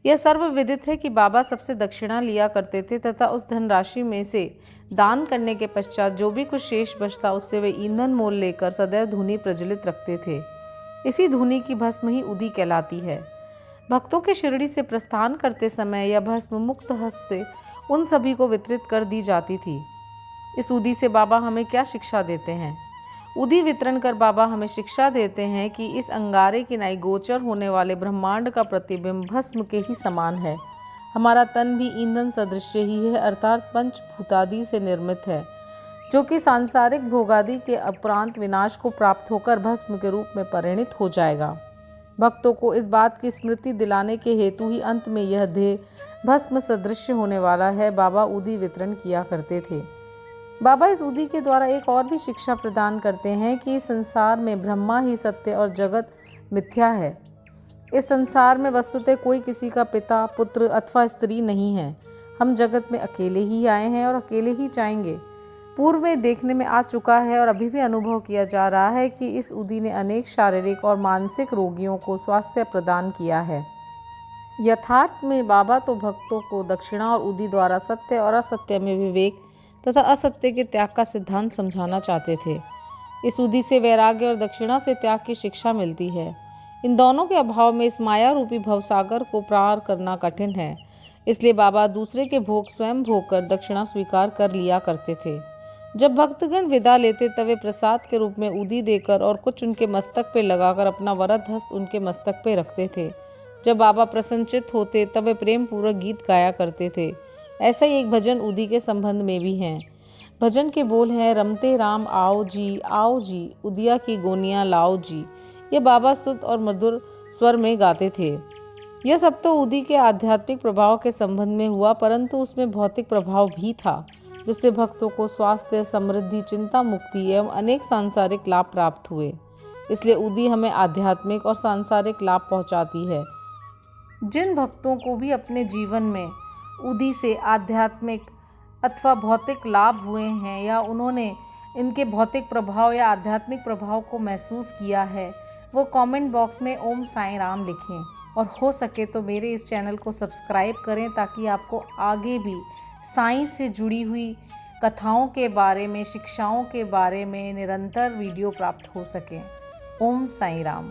यह सर्वविदित है कि बाबा सबसे दक्षिणा लिया करते थे तथा उस धनराशि में से दान करने के पश्चात जो भी कुछ शेष बचता उससे वे ईंधन मोल लेकर सदैव धूनी प्रज्वलित रखते थे। इसी धूनी की भस्म ही उदी कहलाती है। भक्तों के शिरडी से प्रस्थान करते समय यह भस्म मुक्त हस्त से उन सभी को वितरित कर दी जाती थी। इस उदी से बाबा हमें क्या शिक्षा देते हैं? उदी वितरण कर बाबा हमें शिक्षा देते हैं कि इस अंगारे की नाई गोचर होने वाले ब्रह्मांड का प्रतिबिंब भस्म के ही समान है। हमारा तन भी ईंधन सदृश ही है, अर्थात पंचभूतादि से निर्मित है, जो कि सांसारिक भोगादि के उपरांत विनाश को प्राप्त होकर भस्म के रूप में परिणित हो जाएगा। भक्तों को इस बात की स्मृति दिलाने के हेतु ही अंत में यह देह भस्म सदृश होने वाला है। बाबा उदी वितरण किया करते थे। बाबा इस उदी के द्वारा एक और भी शिक्षा प्रदान करते हैं कि संसार में ब्रह्मा ही सत्य और जगत मिथ्या है। इस संसार में वस्तुतः कोई किसी का पिता, पुत्र अथवा स्त्री नहीं है। हम जगत में अकेले ही आए हैं और अकेले ही जाएंगे। पूर्व में देखने में आ चुका है और अभी भी अनुभव किया जा रहा है कि इस उदी ने अनेक शारीरिक और मानसिक रोगियों को स्वास्थ्य प्रदान किया है। यथार्थ में बाबा तो भक्तों को दक्षिणा और उदी द्वारा सत्य और असत्य में विवेक तथा असत्य के त्याग का सिद्धांत समझाना चाहते थे। इस उदी से वैराग्य और दक्षिणा से त्याग की शिक्षा मिलती है। इन दोनों के अभाव में इस माया रूपी भवसागर को पार करना कठिन है। इसलिए बाबा दूसरे के भोग स्वयं भोग कर दक्षिणा स्वीकार कर लिया करते थे। जब भक्तगण विदा लेते तब वे प्रसाद के रूप में उदी देकर और कुछ उनके मस्तक पे लगाकर अपना वरद हस्त उनके मस्तक पे रखते थे। जब बाबा प्रसन्नचित्त होते तब वे प्रेम पूर्वक गीत गाया करते थे। ऐसा ही एक भजन उदी के संबंध में भी है। भजन के बोल हैं, रमते राम आओ जी, उदिया की गोनियाँ लाओ जी। ये बाबा शुद्ध और मधुर स्वर में गाते थे। यह सब तो उदी के आध्यात्मिक प्रभाव के संबंध में हुआ, परंतु उसमें भौतिक प्रभाव भी था, जिससे भक्तों को स्वास्थ्य, समृद्धि, चिंता मुक्ति एवं अनेक सांसारिक लाभ प्राप्त हुए। इसलिए उदी हमें आध्यात्मिक और सांसारिक लाभ पहुंचाती है। जिन भक्तों को भी अपने जीवन में उदी से आध्यात्मिक अथवा भौतिक लाभ हुए हैं या उन्होंने इनके भौतिक प्रभाव या आध्यात्मिक प्रभाव को महसूस किया है, वो कमेंट बॉक्स में ओम साईं राम लिखें और हो सके तो मेरे इस चैनल को सब्सक्राइब करें, ताकि आपको आगे भी साईं से जुड़ी हुई कथाओं के बारे में, शिक्षाओं के बारे में निरंतर वीडियो प्राप्त हो सकें। ओम साईं राम।